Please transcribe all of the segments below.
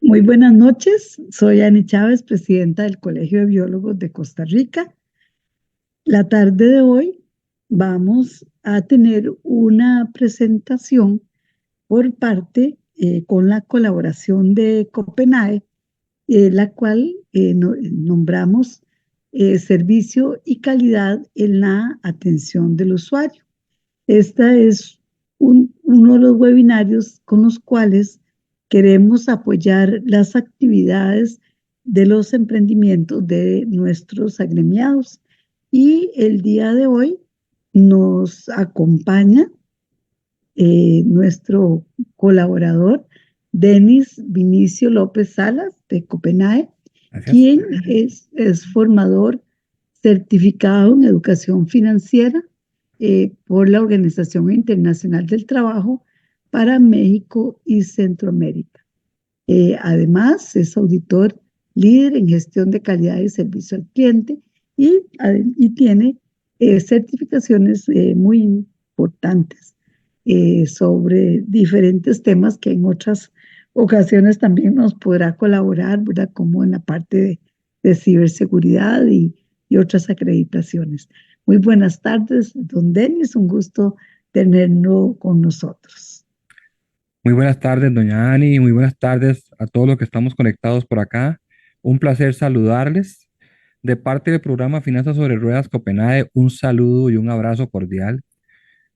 Muy buenas noches, soy Ani Chávez, presidenta del Colegio de Biólogos de Costa Rica. La tarde de hoy vamos a tener una presentación por parte, con la colaboración de Copenhague, la cual nombramos Servicio y Calidad en la Atención del Usuario. Esta es uno de los webinarios con los cuales queremos apoyar las actividades de los emprendimientos de nuestros agremiados. Y el día de hoy nos acompaña nuestro colaborador, Denis Vinicio López Salas, de Copenhague, Gracias. quien es formador certificado en educación financiera por la Organización Internacional del Trabajo para México y Centroamérica. Además, es auditor líder en gestión de calidad y servicio al cliente y tiene certificaciones muy importantes sobre diferentes temas que en otras ocasiones también nos podrá colaborar, ¿verdad? Como en la parte de ciberseguridad y otras acreditaciones. Muy buenas tardes, don Denis, un gusto tenerlo con nosotros. Muy buenas tardes, doña Ani. Muy buenas tardes a todos los que estamos conectados por acá. Un placer saludarles. De parte del programa Finanzas sobre Ruedas Copenhague, un saludo y un abrazo cordial.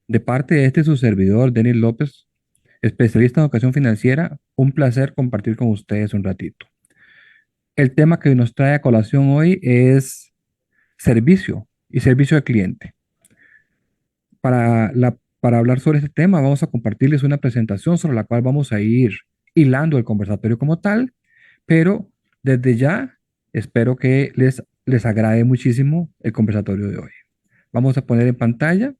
De parte de este su servidor, Denis López, especialista en educación financiera, un placer compartir con ustedes un ratito. El tema que nos trae a colación hoy es servicio y servicio al cliente. Para hablar sobre este tema, vamos a compartirles una presentación sobre la cual vamos a ir hilando el conversatorio como tal, pero desde ya espero que les agrade muchísimo el conversatorio de hoy. Vamos a poner en pantalla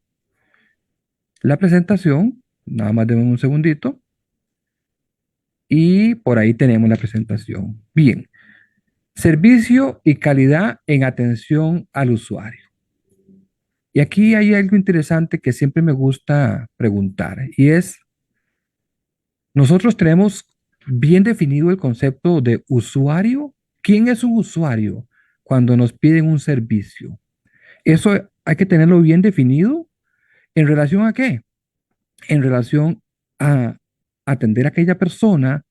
la presentación, nada más denme un segundito, y por ahí tenemos la presentación. Bien, servicio y calidad en atención al usuario. Y aquí hay algo interesante que siempre me gusta preguntar, y es, nosotros tenemos bien definido el concepto de usuario. ¿Quién es un usuario cuando nos piden un servicio? Eso hay que tenerlo bien definido. ¿En relación a qué? En relación a atender a aquella persona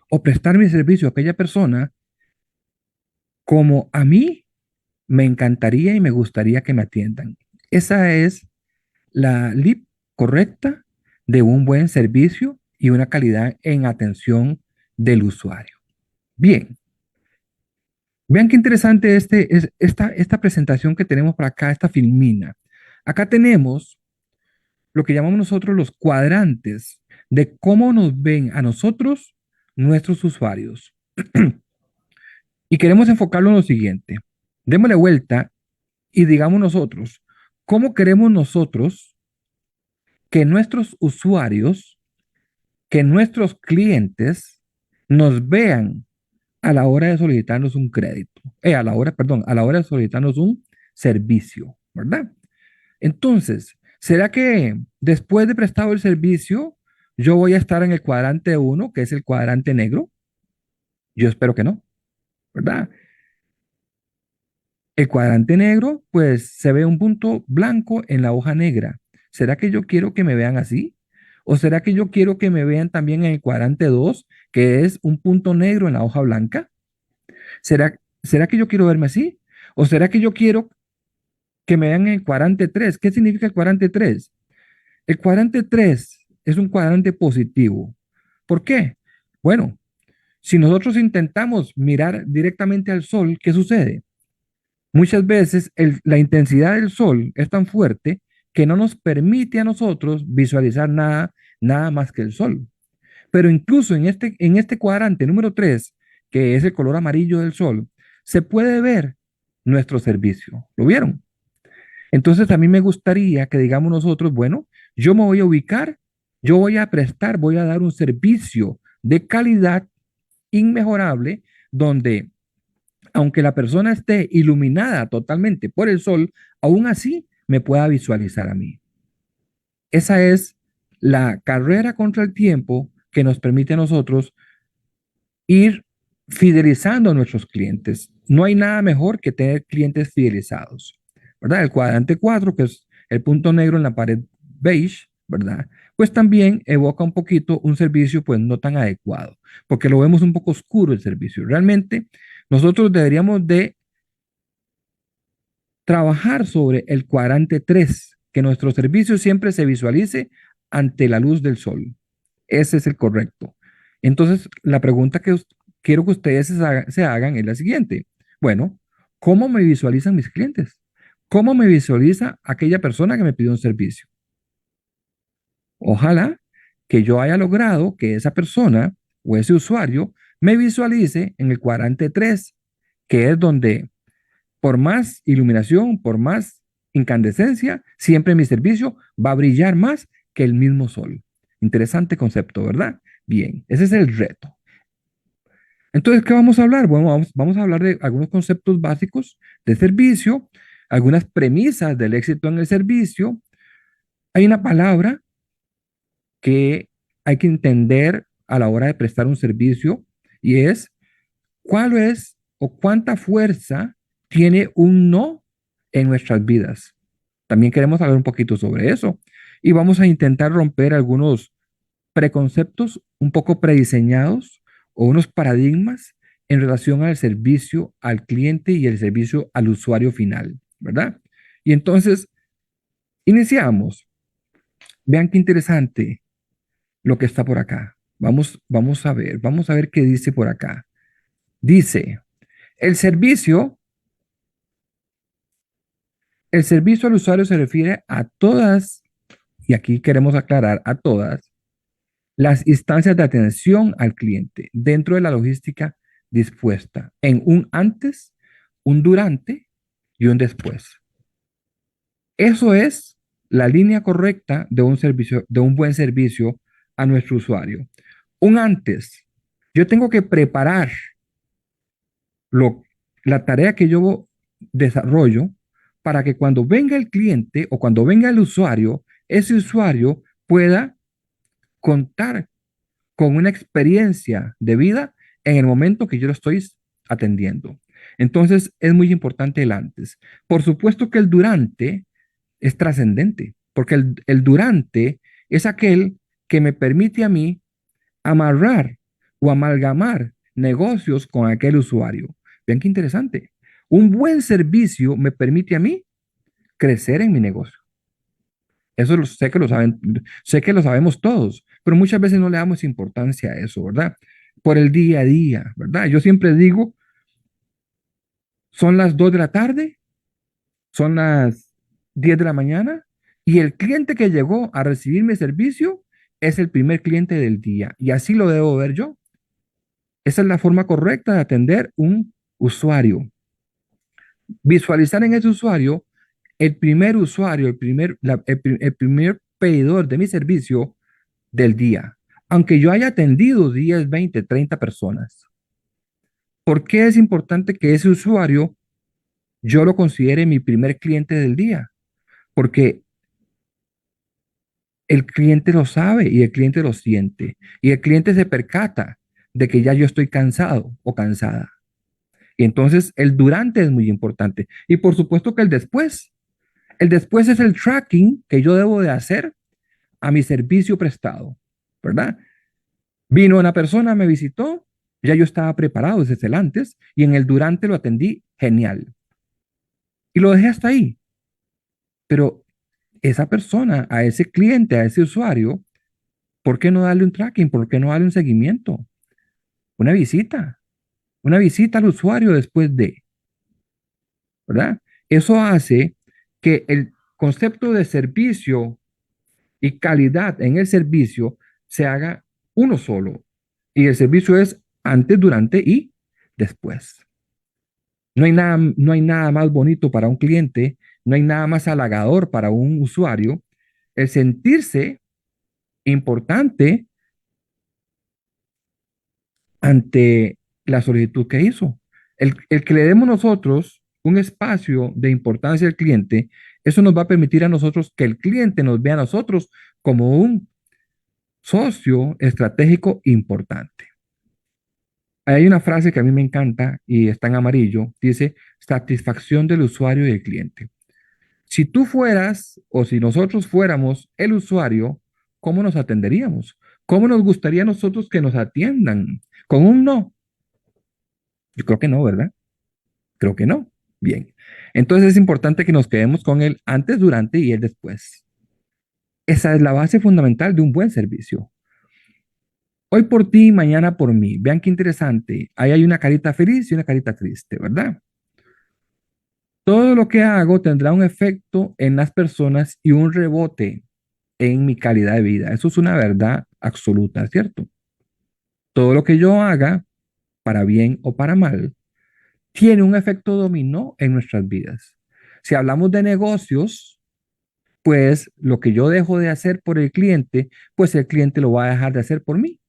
o prestar mi servicio a aquella persona como a mí me encantaría y me gustaría que me atiendan. Esa es la LIP correcta de un buen servicio y una calidad en atención del usuario. Bien, vean qué interesante es esta presentación que tenemos por acá, esta filmina. Acá tenemos lo que llamamos nosotros los cuadrantes de cómo nos ven a nosotros nuestros usuarios. Y queremos enfocarlo en lo siguiente. Démosle vuelta y digamos nosotros, ¿cómo queremos nosotros que nuestros usuarios, que nuestros clientes nos vean a la hora de solicitarnos un crédito, a la hora de solicitarnos un servicio, ¿verdad? Entonces, ¿será que después de prestado el servicio, yo voy a estar en el cuadrante uno, que es el cuadrante negro? Yo espero que no, ¿verdad? El cuadrante negro, pues se ve un punto blanco en la hoja negra. ¿Será que yo quiero que me vean así? ¿O será que yo quiero que me vean también en el cuadrante 2, que es un punto negro en la hoja blanca? ¿Será que yo quiero verme así? ¿O será que yo quiero que me vean en el cuadrante 3? ¿Qué significa el cuadrante 3? El cuadrante 3 es un cuadrante positivo. ¿Por qué? Bueno, si nosotros intentamos mirar directamente al sol, ¿qué sucede? Muchas veces la intensidad del sol es tan fuerte que no nos permite a nosotros visualizar nada más que el sol. Pero incluso en este cuadrante número 3, que es el color amarillo del sol, se puede ver nuestro servicio. ¿Lo vieron? Entonces a mí me gustaría que digamos nosotros, bueno, yo me voy a ubicar, yo voy a prestar, voy a dar un servicio de calidad inmejorable donde aunque la persona esté iluminada totalmente por el sol, aún así me pueda visualizar a mí. Esa es la carrera contra el tiempo que nos permite a nosotros ir fidelizando a nuestros clientes. No hay nada mejor que tener clientes fidelizados, ¿verdad? El cuadrante 4, que es el punto negro en la pared beige, ¿verdad? Pues también evoca un poquito un servicio pues no tan adecuado, porque lo vemos un poco oscuro el servicio. Realmente nosotros deberíamos de trabajar sobre el cuadrante 3, que nuestro servicio siempre se visualice ante la luz del sol. Ese es el correcto. Entonces, la pregunta que quiero que ustedes se hagan es la siguiente. Bueno, ¿cómo me visualizan mis clientes? ¿Cómo me visualiza aquella persona que me pidió un servicio? Ojalá que yo haya logrado que esa persona o ese usuario me visualice en el cuadrante 3, que es donde por más iluminación, por más incandescencia, siempre mi servicio va a brillar más que el mismo sol. Interesante concepto, ¿verdad? Bien, ese es el reto. Entonces, ¿qué vamos a hablar? Bueno, vamos a hablar de algunos conceptos básicos de servicio, algunas premisas del éxito en el servicio. Hay una palabra que hay que entender a la hora de prestar un servicio y es cuál es o cuánta fuerza tiene un no en nuestras vidas. También queremos hablar un poquito sobre eso y vamos a intentar romper algunos preconceptos un poco prediseñados o unos paradigmas en relación al servicio al cliente y el servicio al usuario final, ¿verdad? Y entonces, iniciamos. Vean qué interesante lo que está por acá. Vamos a ver qué dice por acá. Dice, el servicio, el servicio al usuario se refiere a todas, y aquí queremos aclarar, a todas las instancias de atención al cliente dentro de la logística dispuesta en un antes, un durante y un después. Eso es la línea correcta de un servicio, de un buen servicio a nuestro usuario. Un antes, yo tengo que preparar lo, la tarea que yo desarrollo para que cuando venga el cliente o cuando venga el usuario, ese usuario pueda contar con una experiencia de vida en el momento que yo lo estoy atendiendo. Entonces, es muy importante el antes. Por supuesto que el durante es trascendente, porque el durante es aquel que me permite a mí amarrar o amalgamar negocios con aquel usuario. Vean qué interesante. Un buen servicio me permite a mí crecer en mi negocio. Eso sé que lo saben, sé que lo sabemos todos, pero muchas veces no le damos importancia a eso, ¿verdad? Por el día a día, ¿verdad? Yo siempre digo, son las 2 de la tarde, son las 10 de la mañana y el cliente que llegó a recibir mi servicio es el primer cliente del día y así lo debo ver yo. Esa es la forma correcta de atender un usuario. Visualizar en ese usuario el primer usuario, el primer pedidor de mi servicio del día, aunque yo haya atendido 10, 20, 30 personas. ¿Por qué es importante que ese usuario yo lo considere mi primer cliente del día? Porque el cliente lo sabe y el cliente lo siente y el cliente se percata de que ya yo estoy cansado o cansada. Y entonces el durante es muy importante. Y por supuesto que el después es el tracking que yo debo de hacer a mi servicio prestado, ¿verdad? Vino una persona, me visitó, ya yo estaba preparado desde el antes y en el durante lo atendí genial. Y lo dejé hasta ahí. Pero esa persona, a ese cliente, a ese usuario, ¿por qué no darle un tracking? ¿Por qué no darle un seguimiento? Una visita, una visita al usuario después de, ¿verdad? Eso hace que el concepto de servicio y calidad en el servicio se haga uno solo. Y el servicio es antes, durante y después. No hay nada más bonito para un cliente, no hay nada más halagador para un usuario el sentirse importante ante la solicitud que hizo. El que le demos nosotros un espacio de importancia al cliente, eso nos va a permitir a nosotros que el cliente nos vea a nosotros como un socio estratégico importante. Hay una frase que a mí me encanta y está en amarillo. Dice, satisfacción del usuario y del cliente. Si tú fueras o si nosotros fuéramos el usuario, ¿cómo nos atenderíamos? ¿Cómo nos gustaría a nosotros que nos atiendan? ¿Con un no? Yo creo que no, ¿verdad? Creo que no. Bien. Entonces es importante que nos quedemos con el antes, durante y el después. Esa es la base fundamental de un buen servicio. Hoy por ti, mañana por mí. Vean qué interesante. Ahí hay una carita feliz y una carita triste, ¿verdad? Todo lo que hago tendrá un efecto en las personas y un rebote en mi calidad de vida. Eso es una verdad absoluta, ¿cierto? Todo lo que yo haga, para bien o para mal, tiene un efecto dominó en nuestras vidas. Si hablamos de negocios, pues lo que yo dejo de hacer por el cliente, pues el cliente lo va a dejar de hacer por mí.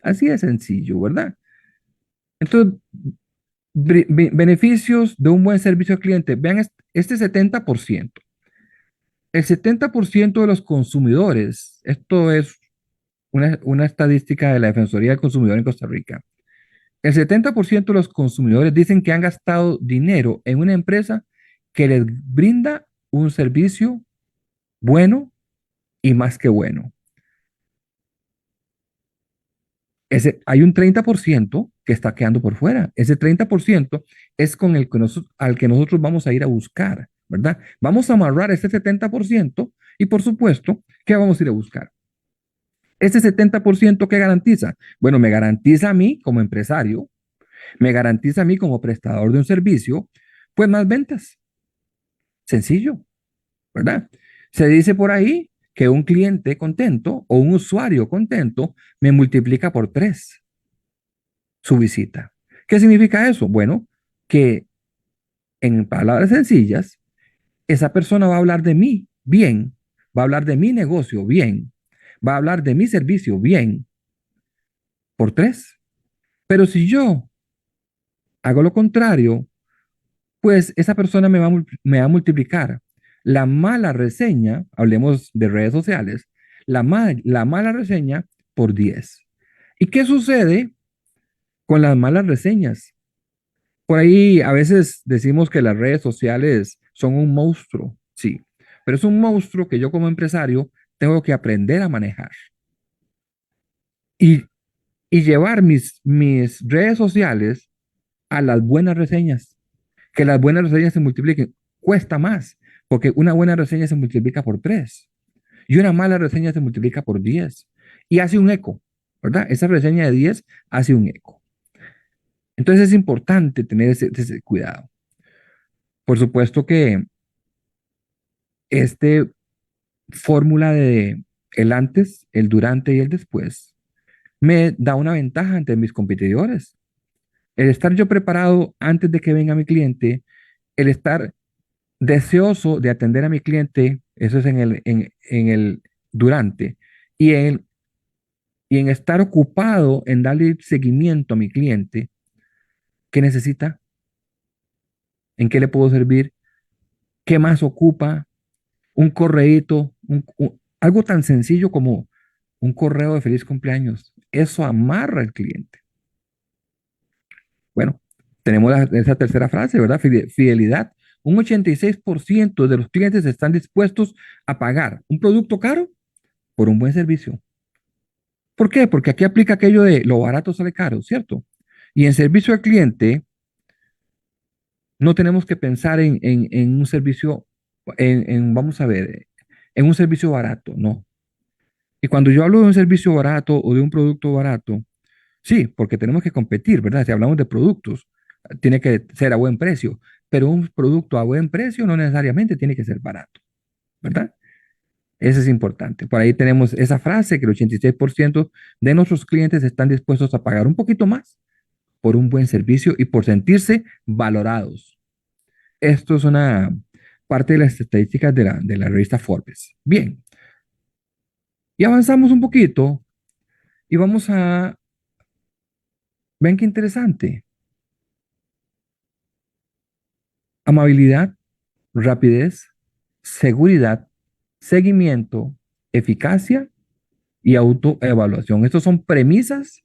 Así de sencillo, ¿verdad? Entonces, beneficios de un buen servicio al cliente. Vean este 70%. El 70% de los consumidores, esto es una estadística de la Defensoría del Consumidor en Costa Rica. El 70% de los consumidores dicen que han gastado dinero en una empresa que les brinda un servicio bueno y más que bueno. Hay un 30% que está quedando por fuera. Ese 30% es con el que al que nosotros vamos a ir a buscar, ¿verdad? Vamos a amarrar ese 70% y por supuesto, ¿qué vamos a ir a buscar? Ese 70% ¿qué garantiza? Bueno, me garantiza a mí como empresario, me garantiza a mí como prestador de un servicio, pues más ventas. Sencillo, ¿verdad? Se dice por ahí que un cliente contento o un usuario contento me multiplica por 3 su visita. ¿Qué significa eso? Bueno, que en palabras sencillas, esa persona va a hablar de mí bien, va a hablar de mi negocio bien, va a hablar de mi servicio bien por 3. Pero si yo hago lo contrario, pues esa persona me va a multiplicar la mala reseña, hablemos de redes sociales, la mala reseña por 10. ¿Y qué sucede con las malas reseñas? Por ahí a veces decimos que las redes sociales son un monstruo, sí, pero es un monstruo que yo como empresario tengo que aprender a manejar y, y llevar mis redes sociales a las buenas reseñas, que las buenas reseñas se multipliquen. Cuesta más, porque una buena reseña se multiplica por 3 y una mala reseña se multiplica por 10 y hace un eco, ¿verdad? Esa reseña de 10 hace un eco. Entonces es importante tener ese cuidado. Por supuesto que este fórmula de el antes, el durante y el después me da una ventaja ante mis competidores. El estar yo preparado antes de que venga mi cliente, el estar deseoso de atender a mi cliente, eso es en el durante, y y en estar ocupado en darle seguimiento a mi cliente, ¿qué necesita? ¿En qué le puedo servir? ¿Qué más ocupa? Un correíto, algo tan sencillo como un correo de feliz cumpleaños. Eso amarra al cliente. Bueno, tenemos esa tercera frase, ¿verdad? Fidelidad. Un 86% de los clientes están dispuestos a pagar un producto caro por un buen servicio. ¿Por qué? Porque aquí aplica aquello de lo barato sale caro, ¿cierto? Y en servicio al cliente no tenemos que pensar en un servicio, vamos a ver, en un servicio barato, no. Y cuando yo hablo de un servicio barato o de un producto barato, sí, porque tenemos que competir, ¿verdad? Si hablamos de productos, tiene que ser a buen precio, pero un producto a buen precio no necesariamente tiene que ser barato, ¿verdad? Eso es importante. Por ahí tenemos esa frase que el 86% de nuestros clientes están dispuestos a pagar un poquito más por un buen servicio y por sentirse valorados. Esto es una parte de las estadísticas de la revista Forbes. Bien, y avanzamos un poquito y vamos a, ven qué interesante, amabilidad, rapidez, seguridad, seguimiento, eficacia y autoevaluación. Estas son premisas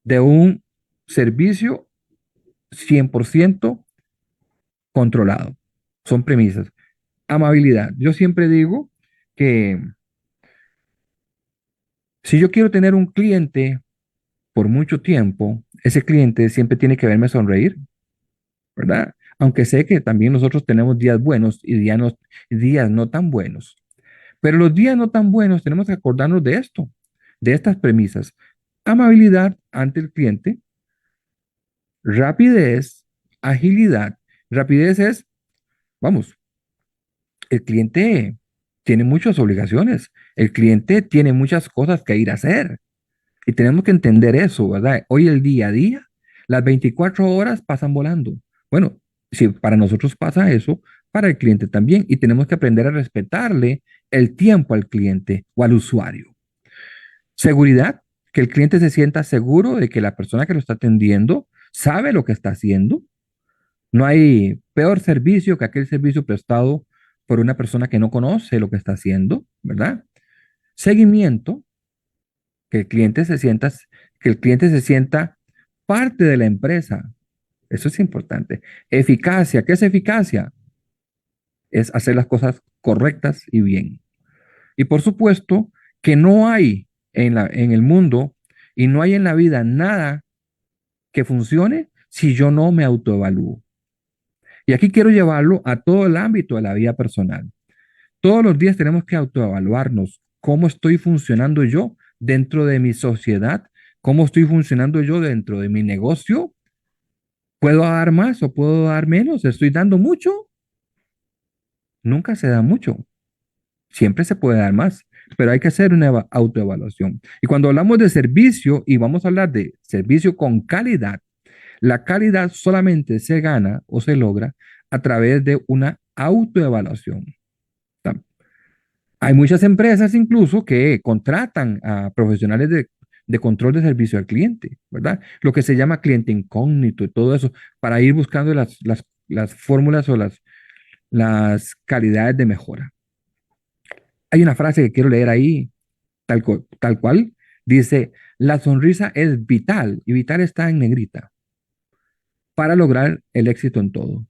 de un servicio 100% controlado. Son premisas. Amabilidad. Yo siempre digo que si yo quiero tener un cliente por mucho tiempo, ese cliente siempre tiene que verme sonreír, ¿verdad? Aunque sé que también nosotros tenemos días buenos y días no tan buenos. Pero los días no tan buenos tenemos que acordarnos de esto, de estas premisas. Amabilidad ante el cliente, rapidez, agilidad. Rapidez es, vamos, el cliente tiene muchas obligaciones, el cliente tiene muchas cosas que ir a hacer y tenemos que entender eso, ¿verdad? Hoy el día a día, las 24 horas pasan volando. Bueno, si para nosotros pasa eso, para el cliente también y tenemos que aprender a respetarle el tiempo al cliente o al usuario. Seguridad, que el cliente se sienta seguro de que la persona que lo está atendiendo sabe lo que está haciendo. No hay peor servicio que aquel servicio prestado por una persona que no conoce lo que está haciendo, ¿verdad? Seguimiento, que el cliente se sienta, que el cliente se sienta parte de la empresa. Eso es importante. Eficacia, ¿qué es eficacia? Es hacer las cosas correctas y bien. Y por supuesto que no hay en el mundo y no hay en la vida nada que funcione si yo no me autoevalúo. Y aquí quiero llevarlo a todo el ámbito de la vida personal. Todos los días tenemos que autoevaluarnos cómo estoy funcionando yo dentro de mi sociedad, cómo estoy funcionando yo dentro de mi negocio. ¿Puedo dar más o puedo dar menos? ¿Estoy dando mucho? Nunca se da mucho. Siempre se puede dar más, pero hay que hacer una autoevaluación. Y cuando hablamos de servicio y vamos a hablar de servicio con calidad, la calidad solamente se gana o se logra a través de una autoevaluación. Hay muchas empresas incluso que contratan a profesionales de control de servicio al cliente, ¿verdad? Lo que se llama cliente incógnito y todo eso, para ir buscando las fórmulas o las calidades de mejora. Hay una frase que quiero leer ahí, tal cual, dice, la sonrisa es vital, y vital está en negrita, para lograr el éxito en todo.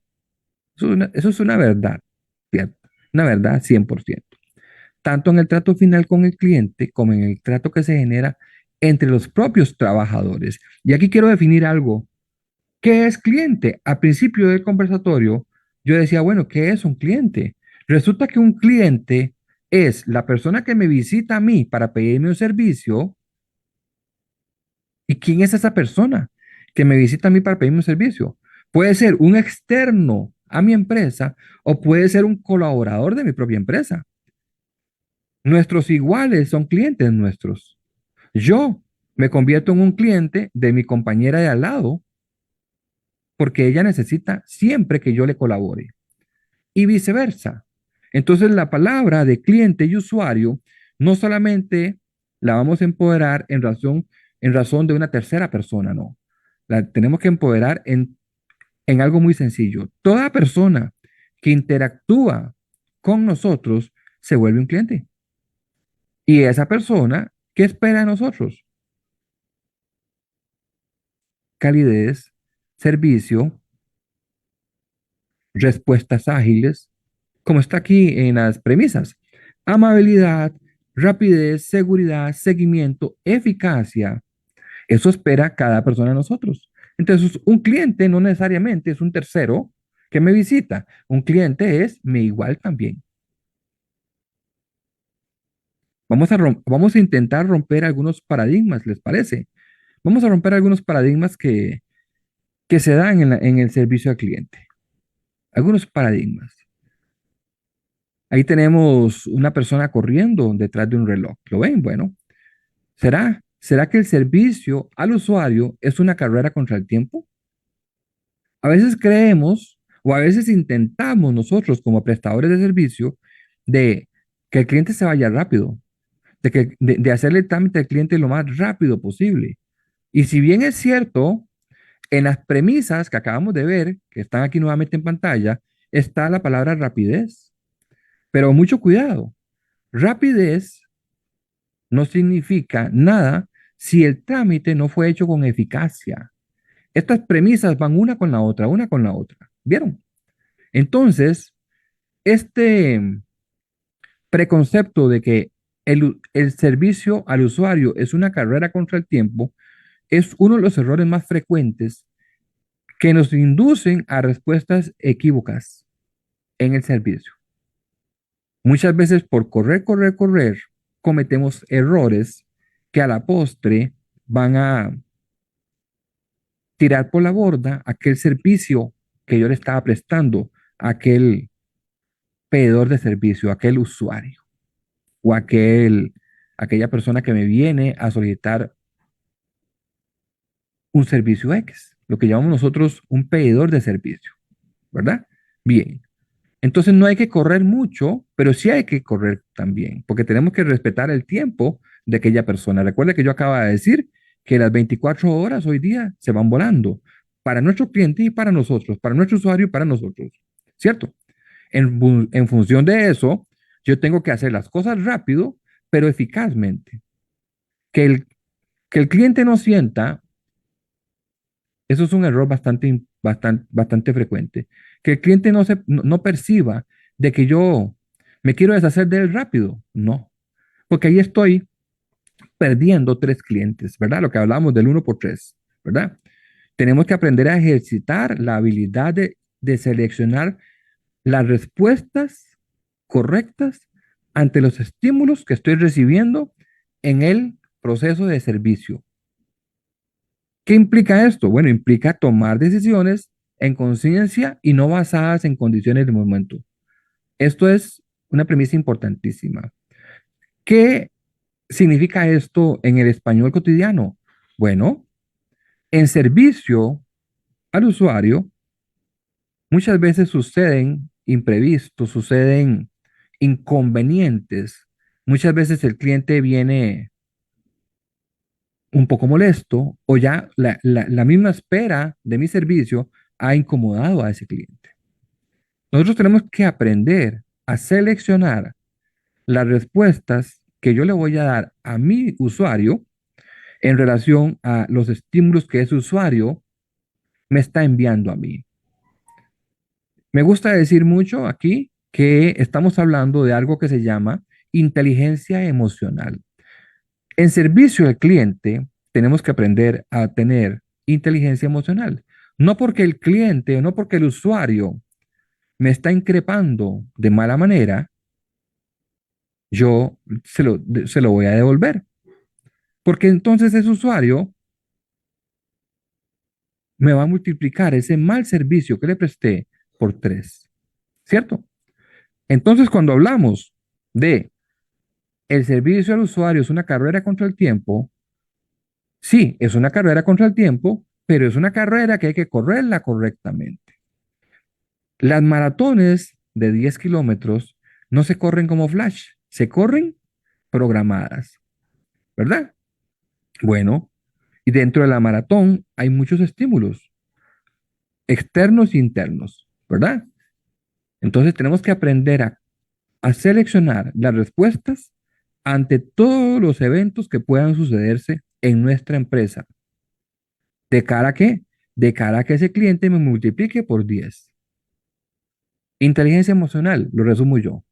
Eso es una verdad, ¿cierto? Una verdad 100%. Tanto en el trato final con el cliente como en el trato que se genera entre los propios trabajadores. Y aquí quiero definir algo. ¿Qué es cliente? Al principio del conversatorio, yo decía, bueno, ¿qué es un cliente? Resulta que un cliente es la persona que me visita a mí para pedirme un servicio. ¿Y quién es esa persona que me visita a mí para pedirme un servicio? Puede ser un externo a mi empresa o puede ser un colaborador de mi propia empresa. Nuestros iguales son clientes nuestros. Yo me convierto en un cliente de mi compañera de al lado porque ella necesita siempre que yo le colabore y viceversa. Entonces la palabra de cliente y usuario no solamente la vamos a empoderar en razón de una tercera persona, no. La tenemos que empoderar en algo muy sencillo. Toda persona que interactúa con nosotros se vuelve un cliente. Y esa persona, ¿qué espera de nosotros? Calidez, servicio, respuestas ágiles, como está aquí en las premisas. Amabilidad, rapidez, seguridad, seguimiento, eficacia. Eso espera cada persona de nosotros. Entonces, un cliente no necesariamente es un tercero que me visita. Un cliente es mi igual también. Vamos a intentar romper algunos paradigmas, ¿les parece? Vamos a romper algunos paradigmas que se dan en el servicio al cliente. Algunos paradigmas. Ahí tenemos una persona corriendo detrás de un reloj. ¿Lo ven? Bueno, ¿será que el servicio al usuario es una carrera contra el tiempo? A veces creemos o a veces intentamos nosotros como prestadores de servicio de que el cliente se vaya rápido, de hacerle el trámite al cliente lo más rápido posible. Y si bien es cierto, en las premisas que acabamos de ver, que están aquí nuevamente en pantalla, está la palabra rapidez. Pero mucho cuidado. Rapidez no significa nada si el trámite no fue hecho con eficacia. Estas premisas van una con la otra, una con la otra. ¿Vieron? Entonces, este preconcepto de que el servicio al usuario es una carrera contra el tiempo es uno de los errores más frecuentes que nos inducen a respuestas equívocas en el servicio. Muchas veces por correr, correr, correr, cometemos errores que a la postre van a tirar por la borda aquel servicio que yo le estaba prestando a aquel pedidor de servicio, a aquel usuario o a aquella persona que me viene a solicitar un servicio X, lo que llamamos nosotros un pedidor de servicio, ¿verdad? Bien. Entonces no hay que correr mucho, pero sí hay que correr también, porque tenemos que respetar el tiempo de aquella persona. Recuerda que yo acabo de decir que las 24 horas hoy día se van volando para nuestro cliente y para nosotros, para nuestro usuario y para nosotros, ¿cierto? En función de eso, yo tengo que hacer las cosas rápido, pero eficazmente. Que el, que el cliente no sienta, eso es un error bastante frecuente, que el cliente no perciba de que yo me quiero deshacer de él rápido. No, porque ahí estoy perdiendo tres clientes, ¿verdad? Lo que hablamos del uno por tres, ¿verdad? Tenemos que aprender a ejercitar la habilidad de seleccionar las respuestas correctas ante los estímulos que estoy recibiendo en el proceso de servicio. ¿Qué implica esto? Bueno, implica tomar decisiones en conciencia y no basadas en condiciones de momento. Esto es una premisa importantísima. ¿Qué significa esto en el español cotidiano? Bueno, en servicio al usuario, muchas veces suceden imprevistos, suceden inconvenientes. Muchas veces el cliente viene un poco molesto o ya la misma espera de mi servicio ha incomodado a ese cliente. Nosotros tenemos que aprender a seleccionar las respuestas que yo le voy a dar a mi usuario en relación a los estímulos que ese usuario me está enviando a mí. Me gusta decir mucho aquí que estamos hablando de algo que se llama inteligencia emocional. En servicio al cliente, tenemos que aprender a tener inteligencia emocional. No porque el cliente o no porque el usuario me está increpando de mala manera, yo se lo voy a devolver. Porque entonces ese usuario me va a multiplicar ese mal servicio que le presté por tres, ¿cierto? Entonces, cuando hablamos de el servicio al usuario es una carrera contra el tiempo, sí, es una carrera contra el tiempo, pero es una carrera que hay que correrla correctamente. Las maratones de 10 kilómetros no se corren como flash, se corren programadas, ¿verdad? Bueno, y dentro de la maratón hay muchos estímulos, externos e internos, ¿verdad? Entonces tenemos que aprender a seleccionar las respuestas ante todos los eventos que puedan sucederse en nuestra empresa. ¿De cara a qué? De cara a que ese cliente me multiplique por 10. Inteligencia emocional, lo resumo yo.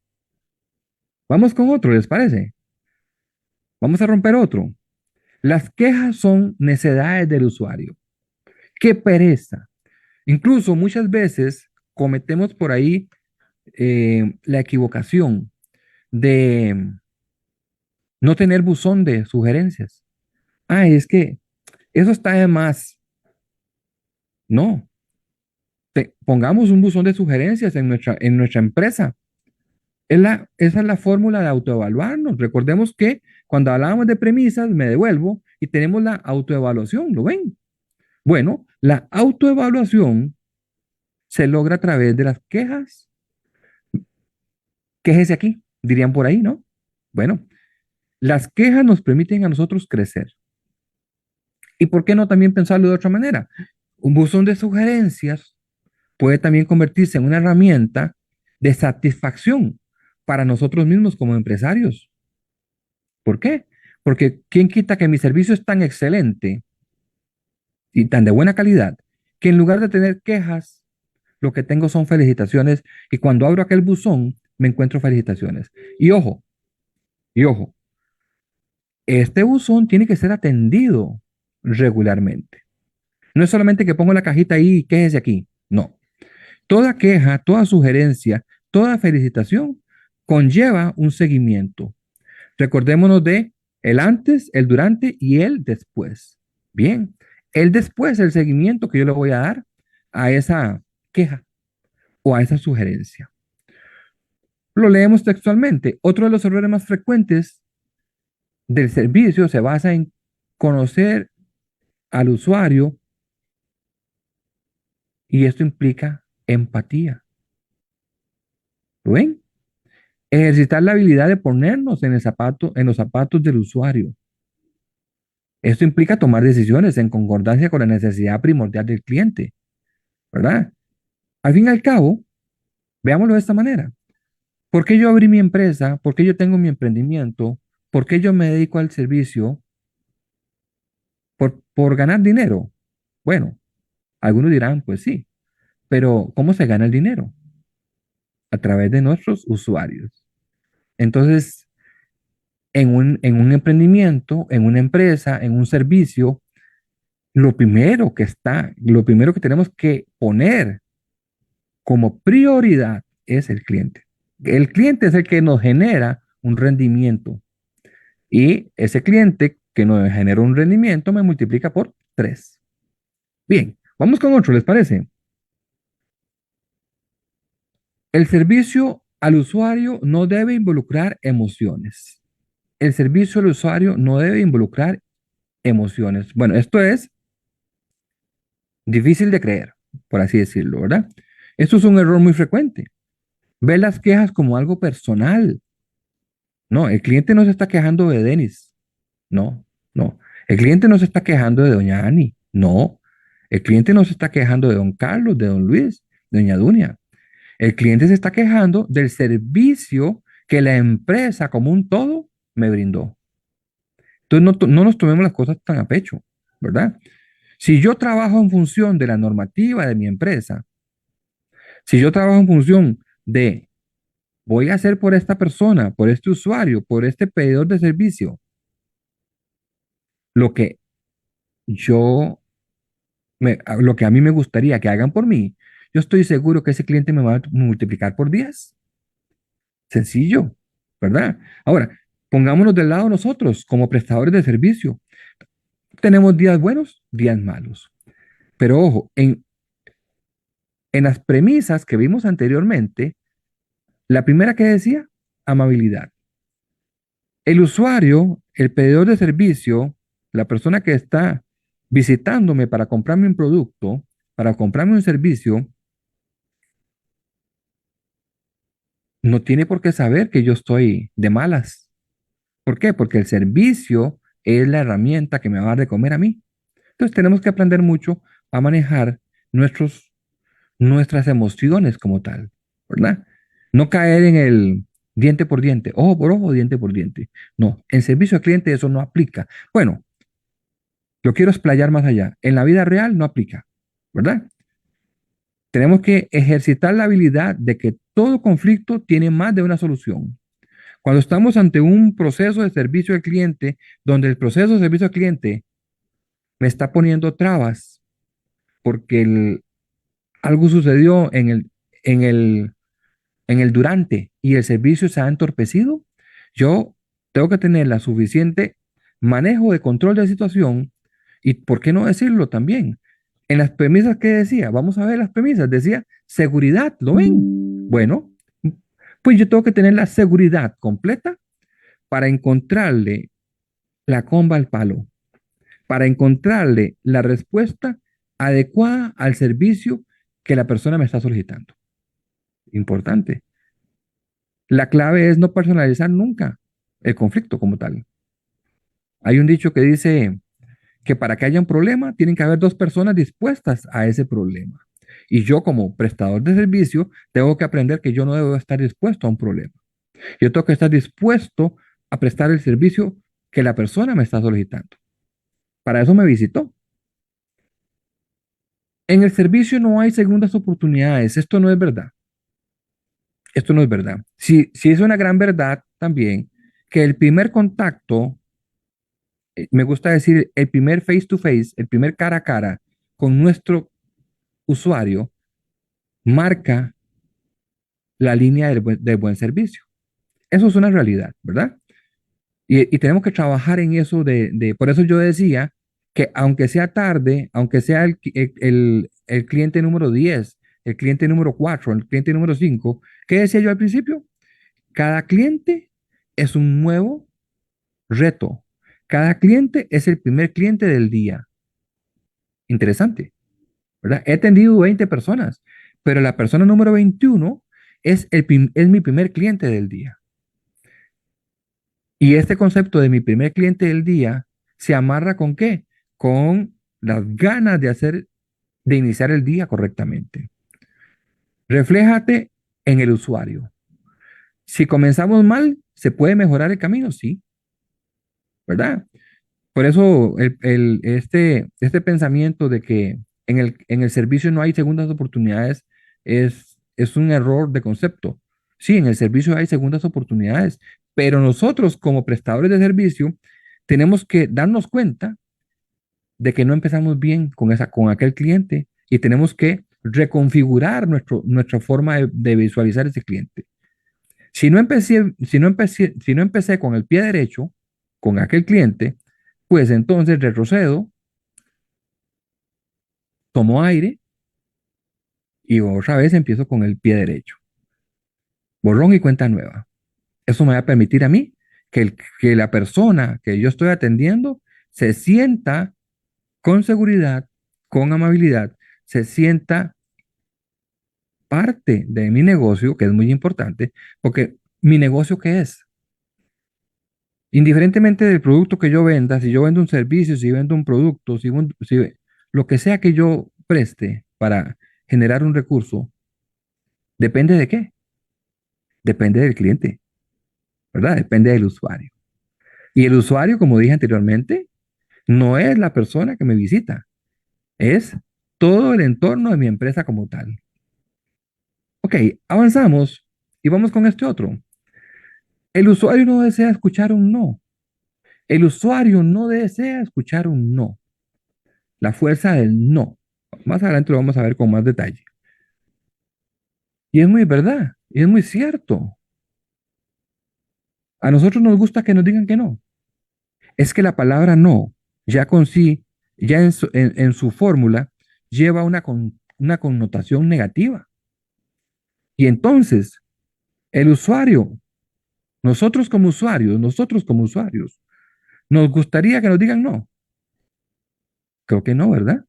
Vamos con otro, ¿les parece? Vamos a romper otro. Las quejas son necedades del usuario. ¡Qué pereza! Incluso muchas veces cometemos por ahí la equivocación de no tener buzón de sugerencias. Ah, es que eso está de más. No, pongamos un buzón de sugerencias en nuestra empresa. Esa es la fórmula de autoevaluarnos. Recordemos que cuando hablábamos de premisas, me devuelvo y tenemos la autoevaluación, ¿lo ven? Bueno, la autoevaluación se logra a través de las quejas. Quéjese aquí, dirían por ahí, ¿no? Bueno, las quejas nos permiten a nosotros crecer. ¿Y por qué no también pensarlo de otra manera? Un buzón de sugerencias puede también convertirse en una herramienta de satisfacción para nosotros mismos como empresarios. ¿Por qué? Porque quién quita que mi servicio es tan excelente y tan de buena calidad que en lugar de tener quejas, lo que tengo son felicitaciones y cuando abro aquel buzón me encuentro felicitaciones. Y ojo, y ojo, este buzón tiene que ser atendido regularmente. No es solamente que pongo la cajita ahí y quéjese aquí. No. Toda queja, toda sugerencia, toda felicitación conlleva un seguimiento. Recordémonos de el antes, el durante y el después. Bien, el después, el seguimiento que yo le voy a dar a esa queja o a esa sugerencia. Lo leemos textualmente. Otro de los errores más frecuentes del servicio se basa en conocer al usuario y esto implica empatía. ¿Lo ven? Ejercitar la habilidad de ponernos en el zapato, en los zapatos del usuario. Esto implica tomar decisiones en concordancia con la necesidad primordial del cliente, ¿verdad? Al fin y al cabo, veámoslo de esta manera. ¿Por qué yo abrí mi empresa? ¿Por qué yo tengo mi emprendimiento? ¿Por qué yo me dedico al servicio? ¿Por ganar dinero? Bueno, algunos dirán, pues sí, pero ¿cómo se gana el dinero? A través de nuestros usuarios. Entonces, en un emprendimiento, en una empresa, en un servicio, lo primero que tenemos que poner como prioridad es el cliente. El cliente es el que nos genera un rendimiento y ese cliente que nos genera un rendimiento me multiplica por 3. Bien, vamos con otro, ¿les parece? El servicio al usuario no debe involucrar emociones. El servicio al usuario no debe involucrar emociones. Bueno, esto es difícil de creer, por así decirlo, ¿verdad? Esto es un error muy frecuente. Ver las quejas como algo personal. No, el cliente no se está quejando de Denis. No, no. El cliente no se está quejando de doña Ani. No. El cliente no se está quejando de don Carlos, de don Luis, de doña Dunia. El cliente se está quejando del servicio que la empresa como un todo me brindó. Entonces no nos tomemos las cosas tan a pecho, ¿verdad? Si yo trabajo en función de la normativa de mi empresa, si yo trabajo en función de voy a hacer por esta persona, por este usuario, por este pedidor de servicio, lo que lo que a mí me gustaría que hagan por mí, yo estoy seguro que ese cliente me va a multiplicar por 10. Sencillo, ¿verdad? Ahora, pongámonos del lado nosotros como prestadores de servicio. Tenemos días buenos, días malos. Pero ojo, en las premisas que vimos anteriormente, la primera que decía, amabilidad. El usuario, el pedidor de servicio, la persona que está visitándome para comprarme un producto, para comprarme un servicio, no tiene por qué saber que yo estoy de malas. ¿Por qué? Porque el servicio es la herramienta que me va a dar de comer a mí. Entonces tenemos que aprender mucho a manejar nuestras emociones como tal, ¿verdad? No caer en el diente por diente, ojo por ojo, diente por diente. No, en servicio al cliente eso no aplica. Bueno, lo quiero explayar más allá. En la vida real no aplica, ¿verdad? Tenemos que ejercitar la habilidad de que todo conflicto tiene más de una solución. Cuando estamos ante un proceso de servicio al cliente, donde el proceso de servicio al cliente me está poniendo trabas porque algo sucedió en el durante y el servicio se ha entorpecido, yo tengo que tener la suficiente manejo de control de la situación y, ¿por qué no decirlo también? En las premisas que decía, vamos a ver las premisas, decía seguridad, ¿lo ven? Bueno, pues yo tengo que tener la seguridad completa para encontrarle la comba al palo, para encontrarle la respuesta adecuada al servicio que la persona me está solicitando. Importante. La clave es no personalizar nunca el conflicto como tal. Hay un dicho que dice que para que haya un problema tienen que haber dos personas dispuestas a ese problema. Y yo como prestador de servicio tengo que aprender que yo no debo estar dispuesto a un problema. Yo tengo que estar dispuesto a prestar el servicio que la persona me está solicitando. Para eso me visitó. En el servicio no hay segundas oportunidades. Esto no es verdad. Esto no es verdad. Sí es una gran verdad también que el primer contacto, me gusta decir, el primer face to face, el primer cara a cara con nuestro usuario, marca la línea del buen servicio. Eso es una realidad, ¿verdad? Y tenemos que trabajar en eso por eso yo decía que aunque sea tarde, aunque sea el cliente número 10, el cliente número 4, el cliente número 5, ¿qué decía yo al principio? Cada cliente es un nuevo reto. Cada cliente es el primer cliente del día. Interesante, ¿verdad? He atendido 20 personas, pero la persona número 21 es mi primer cliente del día. Y este concepto de mi primer cliente del día se amarra con qué? Con las ganas de iniciar el día correctamente. Refléjate en el usuario. Si comenzamos mal, ¿se puede mejorar el camino? Sí, ¿verdad? Por eso este pensamiento de que en el servicio no hay segundas oportunidades es un error de concepto. Sí, en el servicio hay segundas oportunidades, pero nosotros como prestadores de servicio tenemos que darnos cuenta de que no empezamos bien con aquel cliente y tenemos que reconfigurar nuestra forma de visualizar ese cliente. Si no empecé con el pie derecho con aquel cliente, pues entonces retrocedo, tomo aire y otra vez empiezo con el pie derecho. Borrón y cuenta nueva. Eso me va a permitir a mí que la persona que yo estoy atendiendo se sienta con seguridad, con amabilidad, se sienta parte de mi negocio, que es muy importante, porque mi negocio, ¿qué es? Indiferentemente del producto que yo venda, si yo vendo un servicio, si vendo un producto, lo que sea que yo preste para generar un recurso, ¿depende de qué? Depende del cliente, ¿verdad? Depende del usuario. Y el usuario, como dije anteriormente, no es la persona que me visita, es todo el entorno de mi empresa como tal. Ok, avanzamos y vamos con este otro. El usuario no desea escuchar un no. El usuario no desea escuchar un no. La fuerza del no. Más adelante lo vamos a ver con más detalle. Y es muy verdad, y es muy cierto. A nosotros nos gusta que nos digan que no. Es que la palabra no, ya con sí, ya en su fórmula, lleva una connotación negativa. Y entonces, el usuario, nosotros como usuarios, nos gustaría que nos digan no. Creo que no, ¿verdad?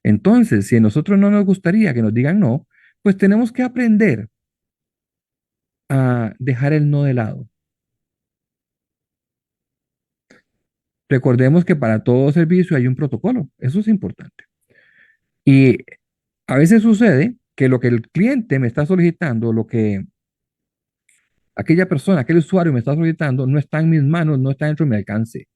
Entonces, si a nosotros no nos gustaría que nos digan no, pues tenemos que aprender a dejar el no de lado. Recordemos que para todo servicio hay un protocolo, eso es importante. Y a veces sucede que lo que el cliente me está solicitando, lo que aquella persona, aquel usuario me está solicitando, no está en mis manos, no está dentro de mi alcance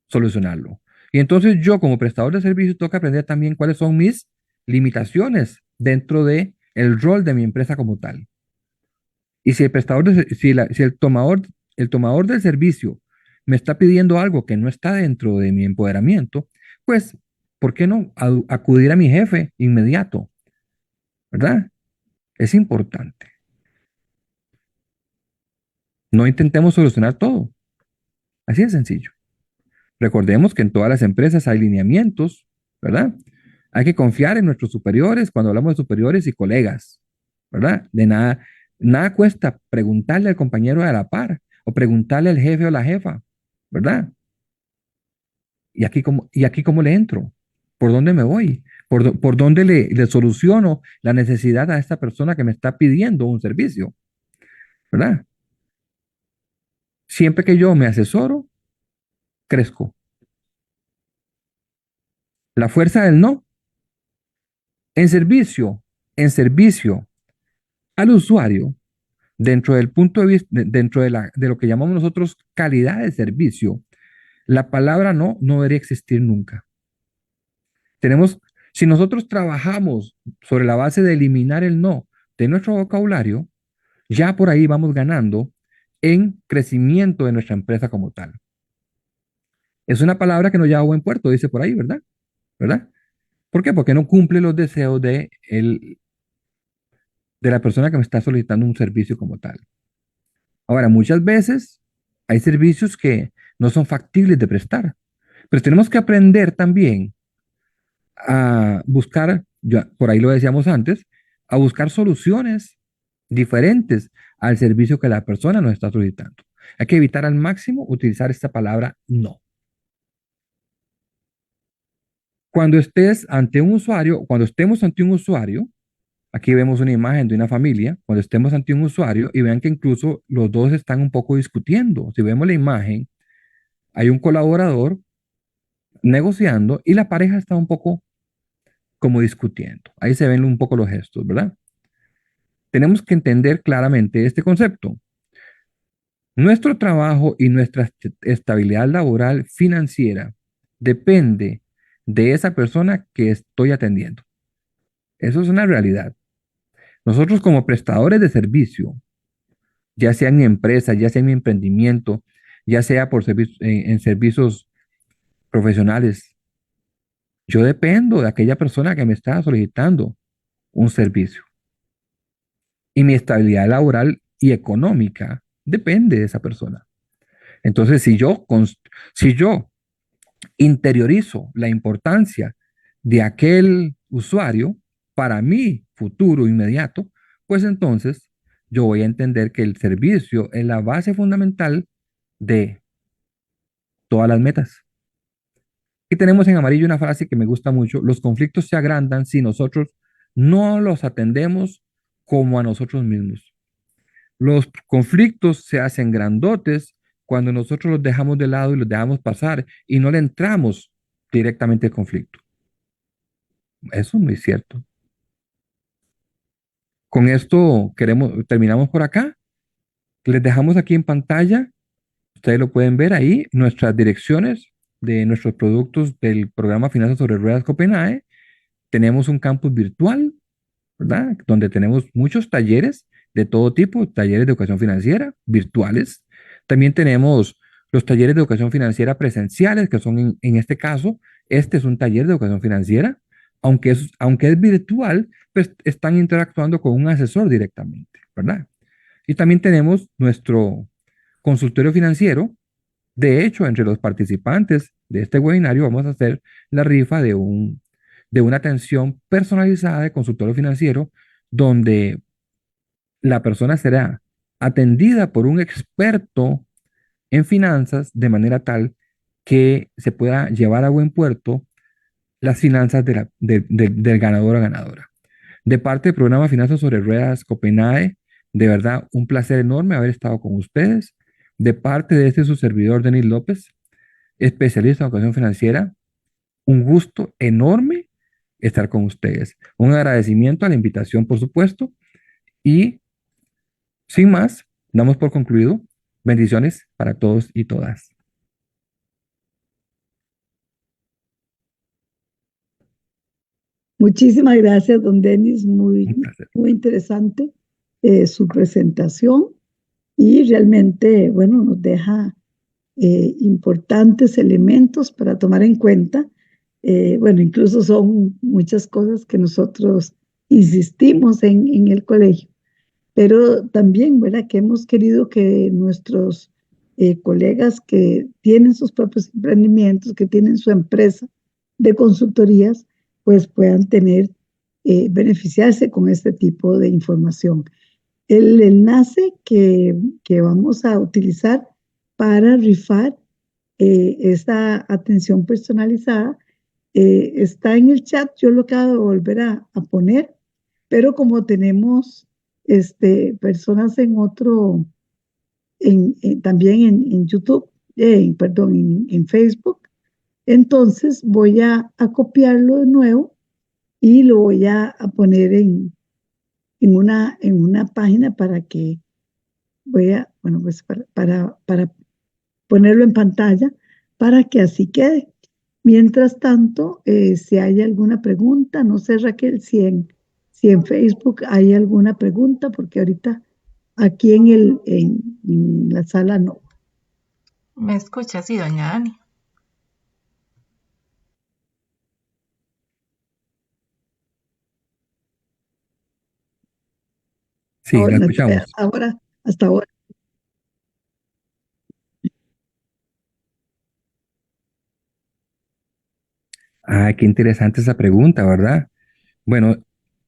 solucionarlo. Y entonces yo como prestador de servicio tengo que aprender también cuáles son mis limitaciones dentro de el rol de mi empresa como tal. Y si el prestador si el tomador del servicio me está pidiendo algo que no está dentro de mi empoderamiento, pues, ¿por qué no acudir a mi jefe inmediato? ¿Verdad? Es importante. No intentemos solucionar todo. Así de sencillo. Recordemos que en todas las empresas hay lineamientos, ¿verdad? Hay que confiar en nuestros superiores cuando hablamos de superiores y colegas, ¿verdad? Nada cuesta preguntarle al compañero de la par o preguntarle al jefe o la jefa, ¿verdad? Y aquí cómo le entro, por dónde me voy, por dónde le soluciono la necesidad a esta persona que me está pidiendo un servicio, ¿verdad? Siempre que yo me asesoro, crezco. La fuerza del no en servicio, en servicio al usuario, dentro del punto de vista, dentro de lo que llamamos nosotros calidad de servicio, la palabra no debería existir nunca. Tenemos, Si nosotros trabajamos sobre la base de eliminar el no de nuestro vocabulario, ya por ahí vamos ganando en crecimiento de nuestra empresa como tal. Es una palabra que no lleva a buen puerto, dice por ahí, ¿verdad? ¿Verdad? ¿Por qué? Porque no cumple los deseos de la persona que me está solicitando un servicio como tal. Ahora, muchas veces hay servicios que no son factibles de prestar, pero tenemos que aprender también a buscar, por ahí lo decíamos antes, a buscar soluciones diferentes al servicio que la persona nos está solicitando. Hay que evitar al máximo utilizar esta palabra no. Cuando estés ante un usuario, cuando estemos ante un usuario, aquí vemos una imagen de una familia, cuando estemos ante un usuario y vean que incluso los dos están un poco discutiendo. Si vemos la imagen, hay un colaborador negociando y la pareja está un poco como discutiendo. Ahí se ven un poco los gestos, ¿verdad? Tenemos que entender claramente este concepto. Nuestro trabajo y nuestra estabilidad laboral financiera depende de esa persona que estoy atendiendo. Eso es una realidad. Nosotros como prestadores de servicio, ya sea en mi empresa, ya sea en mi emprendimiento, ya sea por en servicios profesionales, yo dependo de aquella persona que me está solicitando un servicio. Y mi estabilidad laboral y económica depende de esa persona. Entonces, si yo interiorizo la importancia de aquel usuario para mi futuro inmediato, pues entonces yo voy a entender que el servicio es la base fundamental de todas las metas. Y tenemos en amarillo una frase que me gusta mucho: los conflictos se agrandan si nosotros no los atendemos como a nosotros mismos. Los conflictos se hacen grandotes cuando nosotros los dejamos de lado y los dejamos pasar y no le entramos directamente al conflicto. Eso es muy cierto. Con esto terminamos por acá. Les dejamos aquí en pantalla, ustedes lo pueden ver ahí, nuestras direcciones de nuestros productos del programa Finanzas sobre Ruedas Copenhague. Tenemos un campus virtual, ¿verdad? Donde tenemos muchos talleres de todo tipo, talleres de educación financiera virtuales. También tenemos los talleres de educación financiera presenciales, que son en este caso, este es un taller de educación financiera, aunque es virtual, pues están interactuando con un asesor directamente, ¿verdad? Y también tenemos nuestro consultorio financiero. De hecho, entre los participantes de este webinario vamos a hacer la rifa de una atención personalizada de consultorio financiero, donde la persona será atendida por un experto en finanzas de manera tal que se pueda llevar a buen puerto las finanzas del ganador a ganadora. De parte del programa Finanzas sobre Ruedas Copenhague, de verdad un placer enorme haber estado con ustedes. De parte de su servidor, Denis López, especialista en educación financiera, un gusto enorme estar con ustedes. Un agradecimiento a la invitación, por supuesto, y sin más, damos por concluido. Bendiciones para todos y todas. Muchísimas gracias, don Denis. Un placer. Muy interesante su presentación y realmente, bueno, nos deja importantes elementos para tomar en cuenta. Bueno, incluso son muchas cosas que nosotros insistimos en el colegio, pero también, ¿verdad? Que hemos querido que nuestros colegas que tienen sus propios emprendimientos, que tienen su empresa de consultorías, pues puedan beneficiarse con este tipo de información. El enlace que vamos a utilizar para rifar esta atención personalizada está en el chat. Yo lo acabo de volver a poner, pero como tenemos personas en otro, también en YouTube, perdón, en Facebook, entonces voy a copiarlo de nuevo y lo voy a poner en una página para que bueno, pues para ponerlo en pantalla para que así quede. Mientras tanto, si hay alguna pregunta, no sé, Raquel, si en Facebook hay alguna pregunta, porque ahorita aquí en la sala no. ¿Me escucha? Sí, doña Ani. Sí, la escuchamos. Hasta ahora. Ah, qué interesante esa pregunta, ¿verdad? Bueno,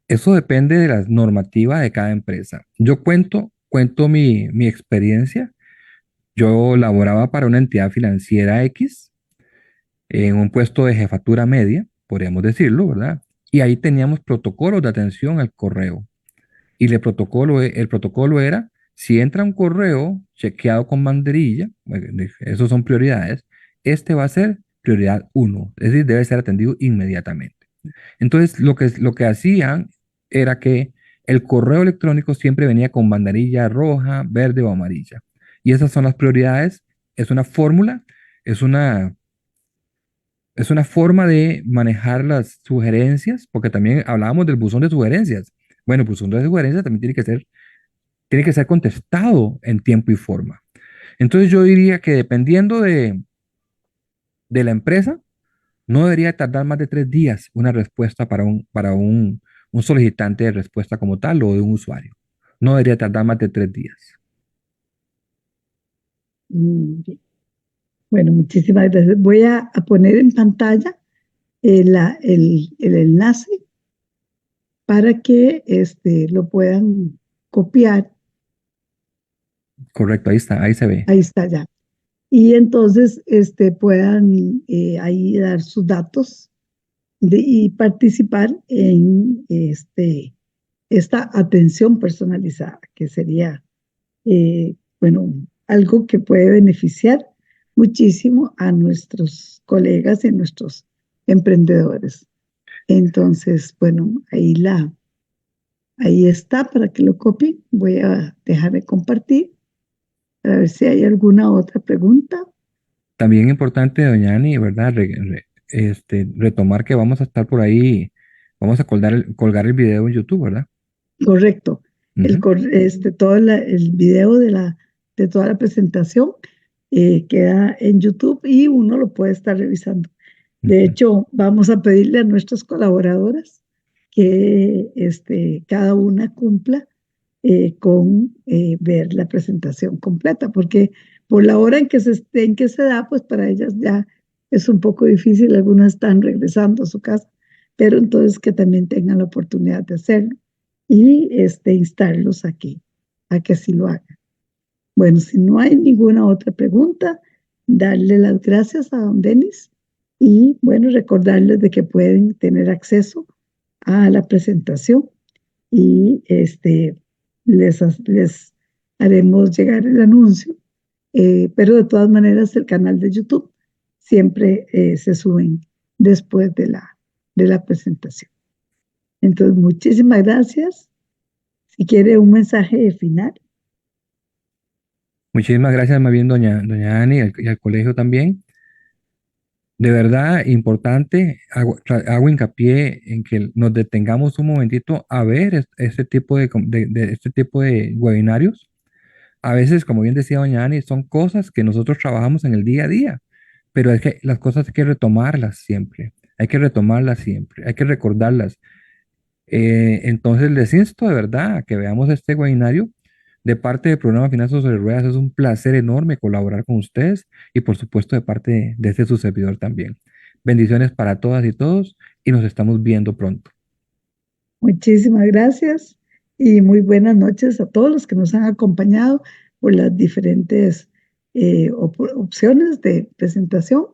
eso depende de las normativas de cada empresa. Yo cuento mi experiencia. Yo laboraba para una entidad financiera X en un puesto de jefatura media, podríamos decirlo, ¿verdad? Y ahí teníamos protocolos de atención al correo. Y el protocolo era, si entra un correo chequeado con banderilla, esos son prioridades, este va a ser prioridad uno, es decir, debe ser atendido inmediatamente. Entonces, lo que hacían era que el correo electrónico siempre venía con banderilla roja, verde o amarilla. Y esas son las prioridades, es una fórmula, es una es una forma de manejar las sugerencias, porque también hablábamos del buzón de sugerencias. Bueno, el buzón de sugerencias también tiene que ser contestado en tiempo y forma. Entonces yo diría que dependiendo de la empresa, no debería tardar más de 3 días una respuesta un solicitante de respuesta como tal o de un usuario. No debería tardar más de 3 días. Bien. Bueno, muchísimas gracias. Voy a poner en pantalla el enlace para que lo puedan copiar. Correcto, ahí está, ahí se ve. Ahí está ya. Y entonces puedan ahí dar sus datos y participar en esta atención personalizada, que sería, bueno, algo que puede beneficiar muchísimo a nuestros colegas y a nuestros emprendedores. Entonces, bueno, ahí está para que lo copien. Voy a dejar de compartir para ver si hay alguna otra pregunta. También importante, doña Ani, ¿verdad? Retomar que vamos a estar por ahí, vamos a colgar el video en YouTube, ¿verdad? Correcto. Ujú, Todo el video de toda la presentación queda en YouTube y uno lo puede estar revisando. De ujú. hecho, vamos a pedirle a nuestras colaboradoras que cada una cumpla con ver la presentación completa, porque por la hora en que se da, pues para ellas ya es un poco difícil, algunas están regresando a su casa, pero entonces que también tengan la oportunidad de hacerlo y instarlos aquí, a que así lo hagan. Bueno, si no hay ninguna otra pregunta, darle las gracias a don Denis y bueno, recordarles de que pueden tener acceso a la presentación y les haremos llegar el anuncio, pero de todas maneras el canal de YouTube siempre se suben después de la presentación. Entonces, muchísimas gracias. Si quiere un mensaje final. Muchísimas gracias, más bien, doña Ani, y al colegio también. De verdad, importante, hago hincapié en que nos detengamos un momentito a ver este tipo este tipo de webinarios. A veces, como bien decía doña Ani, son cosas que nosotros trabajamos en el día a día, pero es que las cosas hay que retomarlas siempre, hay que retomarlas siempre, hay que recordarlas. Entonces les insto de verdad a que veamos este webinario de parte del programa Finanzas sobre Ruedas. Es un placer enorme colaborar con ustedes y por supuesto de parte de este su servidor también. Bendiciones para todas y todos y nos estamos viendo pronto. Muchísimas gracias y muy buenas noches a todos los que nos han acompañado por las diferentes opciones de presentación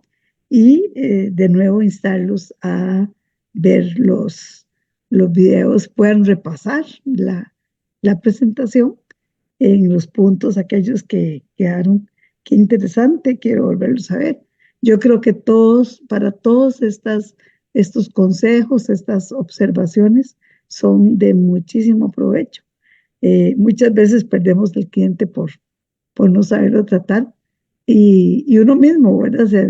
y de nuevo instarlos a ver los videos, puedan repasar la presentación en los puntos aquellos que quedaron. Qué interesante, quiero volverlos a ver. Yo creo que para todos estos consejos, estas observaciones, son de muchísimo provecho. Muchas veces perdemos el cliente por no saberlo tratar y uno mismo, ¿verdad? O sea,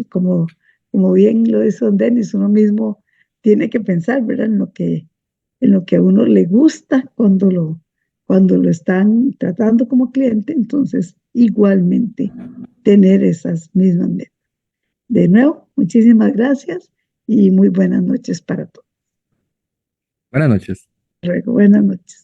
como como bien lo dice don Denis, uno mismo tiene que pensar, ¿verdad? En lo que a uno le gusta cuando lo están tratando como cliente, entonces igualmente tener esas mismas metas. De nuevo, muchísimas gracias y muy buenas noches para todos. Buenas noches. Luego, buenas noches.